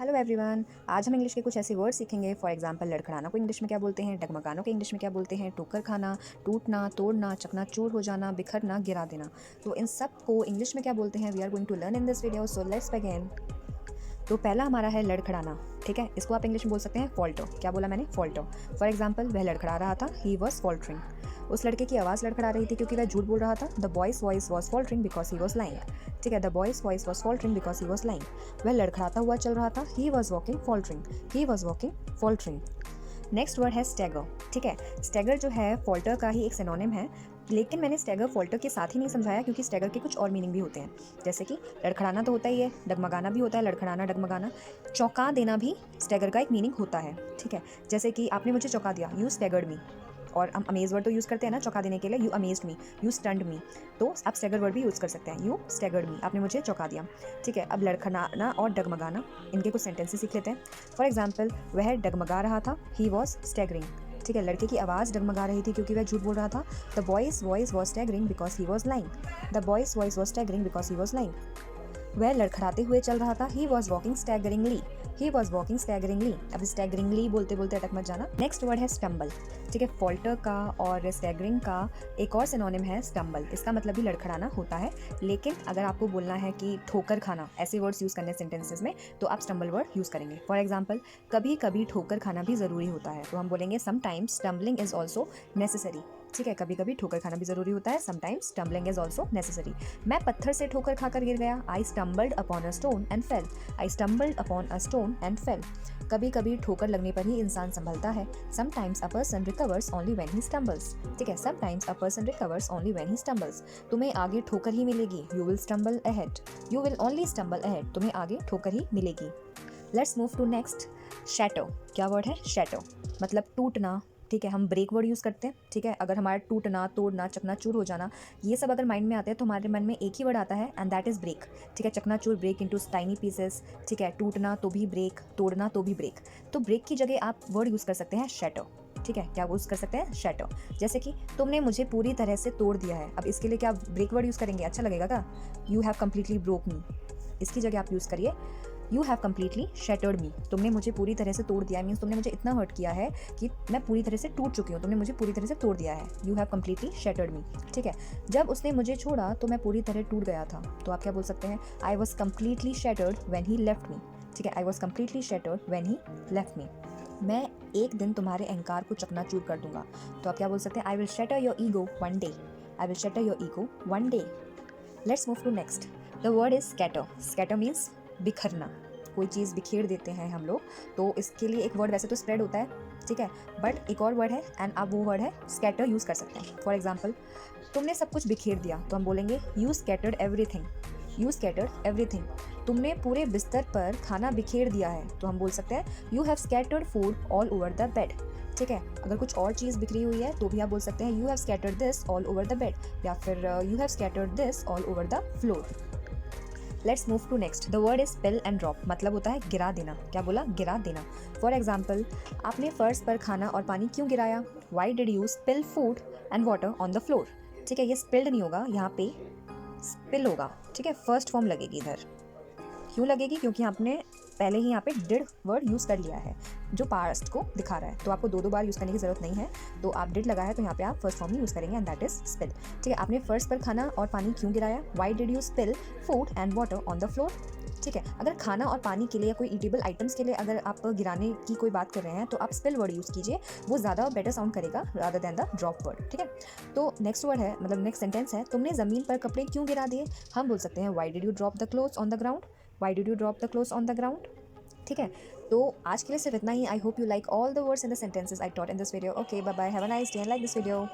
Hello everyone, आज हम English के कुछ ऐसे वर्ड सीखेंगे। फॉर एग्जांपल, लड़खड़ाना को इंग्लिश में क्या बोलते हैं, डगमगाना को इंग्लिश में क्या बोलते हैं, ठोकर खाना, टूटना, तोड़ना, चकनाचूर हो जाना, बिखरना, गिरा देना। तो इन सब को इंग्लिश में क्या बोलते हैं, we are going to learn in this video, so let's begin. तो पहला हमारा है लड़खड़ाना। ठीक है, इसको आप इंग्लिश में बोल सकते हैं फॉल्टो। क्या बोला मैंने, फॉल्टो। फॉर एग्जाम्पल, वह लड़खड़ा रहा था, ही वॉज फॉल्टरिंग। उस लड़के की आवाज़ लड़खड़ा रही थी क्योंकि वह झूठ बोल रहा था। The boy's voice was faltering because he was lying. ठीक है, the boy's voice was faltering because he was lying. वह लड़खड़ाता हुआ चल रहा था, he was walking faltering, he was walking faltering. Next word है स्टैगर। ठीक है, स्टैगर जो है फॉल्टर का ही एक सिनोनिम है, लेकिन मैंने स्टैगर फॉल्टर के साथ ही नहीं समझाया क्योंकि स्टैगर के कुछ और मीनिंग भी होते हैं। जैसे कि लड़खड़ाना तो होता ही है, डगमगाना भी होता है, लड़खड़ाना डगमगाना। चौंका देना भी स्टैगर का एक मीनिंग होता है। ठीक है, जैसे कि आपने मुझे चौंका दिया, यू स्टैगर्ड मी। और हम अमेज वर्ड तो यूज़ करते हैं ना चौंका देने के लिए, you amazed me, you stunned me. तो आप स्टैगर वर्ड भी यूज़ कर सकते हैं, यू स्टैगर्ड मी, आपने मुझे चौंका दिया। ठीक है, अब लड़खड़ाना और डगमगाना, इनके कुछ सेंटेंसेस सीख लेते हैं। फॉर एग्जाम्पल, वह डगमगा रहा था, ही वॉज स्टैगरिंग। ठीक है, लड़के की आवाज़ डगमगा रही थी क्योंकि वह झूठ बोल रहा था। The boy's voice was staggering because he was lying. The boy's voice was staggering because he was lying. वह लड़खड़ाते हुए चल रहा था, he was walking staggeringly, he was walking staggeringly. अब स्टैगरिंगली बोलते बोलते अटक मत जाना। नेक्स्ट वर्ड है स्टम्बल। ठीक है, फॉल्टर का और स्टैगरिंग का एक और सिनोनिम है स्टम्बल। इसका मतलब भी लड़खड़ाना होता है, लेकिन अगर आपको बोलना है कि ठोकर खाना, ऐसे वर्ड्स यूज़ करने सेंटेंसेस में, तो आप स्टम्बल वर्ड यूज़ करेंगे। फॉर एग्जाम्पल, कभी कभी ठोकर खाना भी ज़रूरी होता है, तो हम बोलेंगे sometimes stumbling is also necessary. ठीक है, कभी कभी ठोकर खाना भी ज़रूरी होता है, sometimes stumbling is also necessary. मैं पत्थर से ठोकर खाकर गिर गया, आई stumbled upon a stone and fail, I stumbled upon a stone and fail. कभी कभी ठोकर लगने पर ही इंसान संभलता है, sometimes a person recovers only when he stumbles. ठीक है, sometimes a person recovers only when he stumbles. तुम्हें आगे ठोकर ही मिलेगी, you will stumble ahead, you will only stumble ahead, तुम्हें आगे ठोकर ही मिलेगी। Let's move to next, shatter. क्या वर्ड है, शैटो, मतलब टूटना। ठीक है, हम ब्रेक वर्ड यूज़ करते हैं। ठीक है, अगर हमारा टूटना, तोड़ना, चकनाचूर हो जाना, ये सब अगर माइंड में आते हैं तो हमारे मन में एक ही वर्ड आता है, एंड दैट इज़ ब्रेक। ठीक है, चकनाचूर, ब्रेक इनटू टाइनी पीसेस। ठीक है, टूटना तो भी ब्रेक, तोड़ना तो भी ब्रेक। तो ब्रेक की जगह आप वर्ड यूज़ कर सकते हैं शैटो। ठीक है, क्या यूज़ कर सकते हैं, शैटो। जैसे कि तुमने मुझे पूरी तरह से तोड़ दिया है, अब इसके लिए क्या ब्रेक वर्ड यूज़ करेंगे, अच्छा लगेगा क्या, यू हैव कम्प्लीटली ब्रोक मी। इसकी जगह आप यूज़ करिए, यू हैव कम्प्लीटली शैटर्ड मी। तुमने मुझे पूरी तरह से तोड़ दिया है, मीन्स तुमने मुझे इतना हर्ट किया है कि मैं पूरी तरह से टूट चुकी हूँ, तुमने मुझे पूरी तरह से तोड़ दिया है, यू हैव कम्प्लीटली शैटर्ड मी। ठीक है, जब उसने मुझे छोड़ा तो मैं पूरी तरह टूट गया था, तो आप क्या बोल सकते हैं, I was completely shattered when he left me. ठीक है, I was completely shattered when he left me. मैं एक दिन तुम्हारे अहंकार को चकनाचूर कर दूंगा, तो आप क्या बोल सकते हैं, I will shatter your ego one day, I will shatter your ego one day. Let's move to next, the word is scatter. Scatter means बिखरना, कोई चीज़ बिखेर देते हैं हम लोग, तो इसके लिए एक वर्ड वैसे तो स्प्रेड होता है, ठीक है, बट एक और वर्ड है एंड आप वो वर्ड है स्कैटर यूज़ कर सकते हैं। फॉर एग्जाम्पल, तुमने सब कुछ बिखेर दिया, तो हम बोलेंगे you scattered everything, you scattered everything. तुमने पूरे बिस्तर पर खाना बिखेर दिया है, तो हम बोल सकते हैं you have scattered food all over the bed. ठीक है, अगर कुछ और चीज़ बिखरी हुई है तो भी आप बोल सकते हैं you have scattered this all over the bed, या फिर you have scattered this all over the floor. Let's move to next, the word is spill and drop, मतलब होता है गिरा देना। क्या बोला, गिरा देना। फॉर एग्जाम्पल, आपने फर्श पर खाना और पानी क्यों गिराया, Y did you spill food and water on the floor. ठीक है, ये स्पिल्ड नहीं होगा, यहाँ पे स्पिल होगा। ठीक है, फर्स्ट फॉर्म लगेगी इधर, क्यों लगेगी, क्योंकि आपने पहले ही यहाँ पे डिड वर्ड यूज़ कर लिया है जो पास्ट को दिखा रहा है, तो आपको दो दो बार यूज़ करने की ज़रूरत नहीं है। तो आप डिड लगा है तो यहाँ पे आप फर्स्ट फॉर्म ही यूज़ करेंगे, एंड दैट इज स्पिल। ठीक है, आपने फर्स्ट पर खाना और पानी क्यों गिराया, Y did you spill food and water on the floor. ठीक है, अगर खाना और पानी के लिए या कोई ईटेबल आइटम्स के लिए अगर आप गिराने की कोई बात कर रहे हैं तो आप स्पिल वर्ड यूज़ कीजिए, वो ज़्यादा बेटर साउंड करेगा rather than the drop word. ठीक है, तो नेक्स्ट वर्ड है, मतलब नेक्स्ट सेंटेंस है, तुमने ज़मीन पर कपड़े क्यों गिरा दिए, हम बोल सकते हैं why did you drop the clothes on the ground, why did you drop the clothes on the ground. ठीक है, तो आज के लिए सिर्फ इतना ही। I hope you like all the words in the sentences I taught in this video. Okay, bye bye, have a nice day and like this video.